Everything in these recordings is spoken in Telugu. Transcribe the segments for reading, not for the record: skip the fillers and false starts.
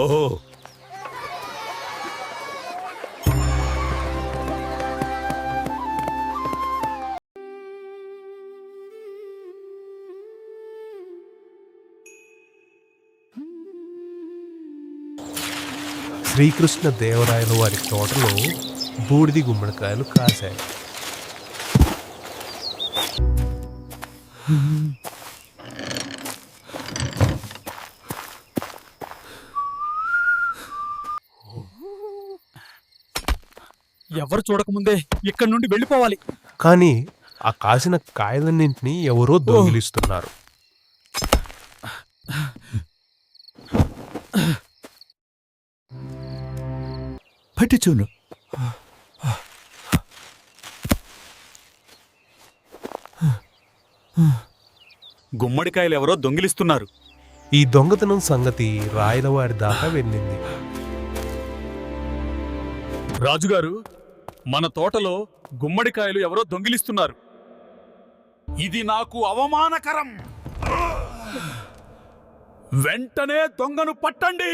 ఓహో, శ్రీకృష్ణ దేవరాయల వారి తోటలో బూడిది గుమ్మడికాయలు కాశాయి. ఎవరు చూడకముందే ఇక్కడి నుండి వెళ్ళిపోవాలి. కానీ ఆ కాసిన కాయలన్నింటినీ ఎవరో దొంగిలిస్తున్నారు. పట్టించును. గుమ్మడికాయలు ఎవరో దొంగిలిస్తున్నారు. ఈ దొంగతనం సంగతి రాయలవారి దాకా వెళ్ళింది. రాజుగారు, మన తోటలో గుమ్మడికాయలు ఎవరో దొంగిలిస్తున్నారు. ఇది నాకు అవమానకరం. వెంటనే దొంగను పట్టండి.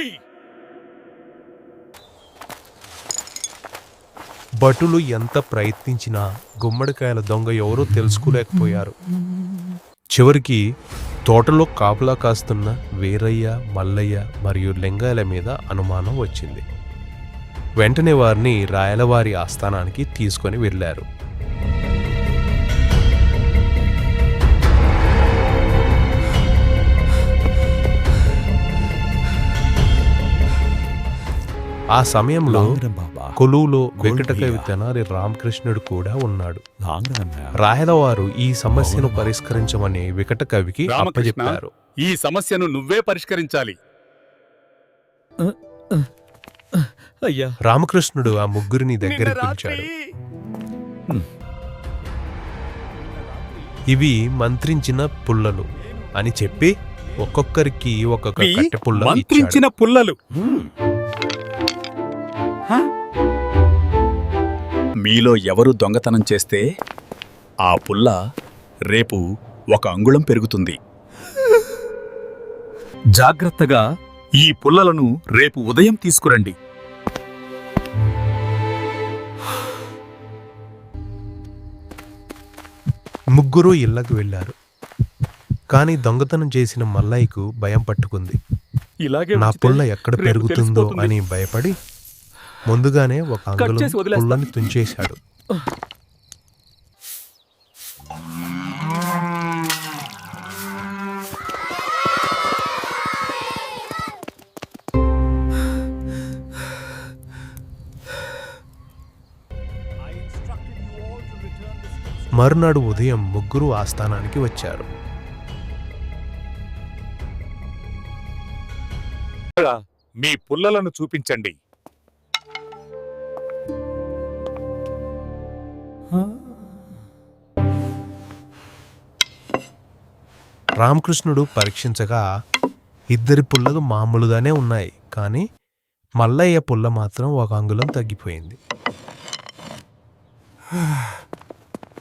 భటులు ఎంత ప్రయత్నించినా గుమ్మడికాయల దొంగ ఎవరో తెలుసుకోలేకపోయారు. చివరికి తోటలో కాపులా కాస్తున్న వీరయ్య, మల్లయ్య మరియు లింగాయల మీద అనుమానం వచ్చింది. వెంటనే వారిని రాయలవారి ఆస్థానానికి తీసుకొని వెళ్ళారు. ఆ సమయంలో కొలువులో వెంకటకవి తెనాలి రామకృష్ణుడు కూడా ఉన్నాడు. రాయలవారు ఈ సమస్యను పరిష్కరించమని వెంకటకవికి అప్పచెప్పారు. ఈ సమస్యను నువ్వే పరిష్కరించాలి. అయ్యా. రామకృష్ణుడు ఆ ముగ్గురిని దగ్గర పిలిచాడు. ఇవి మంత్రించిన పుల్లలు అని చెప్పి ఒక్కొక్కరికి ఒక్కొక్క కట్టె పుల్ల మంత్రించిన పుల్లలు. మీలో ఎవరు దొంగతనం చేస్తే ఆ పుల్ల రేపు 1 అంగుళం పెరుగుతుంది. జాగ్రత్తగా ఈ పుల్లలను రేపు ఉదయం తీసుకురండి. ముగ్గురు ఇళ్లకు వెళ్లారు. కానీ దొంగతనం చేసిన మల్లయ్యకు భయం పట్టుకుంది. నా పుల్ల ఎక్కడ పెరుగుతుందో అని భయపడి ముందుగానే 1 అంగుళం పుల్లని తుంచేశాడు. మరునాడు ఉదయం ముగ్గురు ఆస్థానానికి వచ్చారు. మీ పుల్లలను చూపించండి. రామకృష్ణుడు పరీక్షించగా 2 పుల్లలు మామూలుగానే ఉన్నాయి. కానీ మల్లయ్య పుల్ల మాత్రం 1 అంగుళం తగ్గిపోయింది.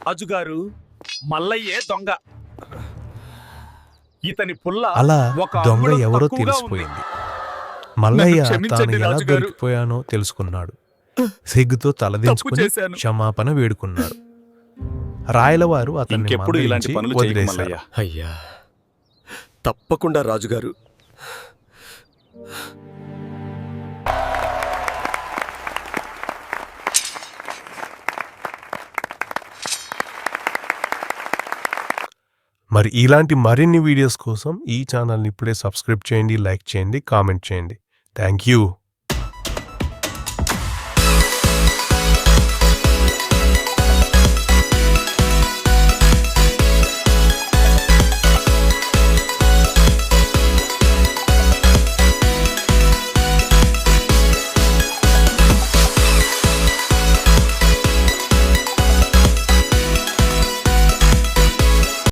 రాజుగారు, మల్లయ్యే దొంగ. ఇతని పుల్ల అలా దొంగ అంగుళం ఎవరో తక్కువగా తెలిసిపోయింది. మల్లయ్య తాను ఎలా రాజుగారు. దొరికిపోయానో తెలుసుకున్నాడు. సిగ్గుతో తలదించుకుని చేశాను. క్షమాపణ వేడుకున్నాడు. రాయలవారు అతన్ని ఇంకెప్పుడు ఇలాంటి మందలించి పనులు చేయకు వదిలేశారు. మల్లయ్య. అయ్యా, తప్పకుండా రాజుగారు. మరి ఇలాంటి మరిన్ని వీడియోస్ కోసం ఈ ఛానల్ని ఇప్పుడే సబ్స్క్రైబ్ చేయండి, లైక్ చేయండి, కామెంట్ చేయండి. Thank you.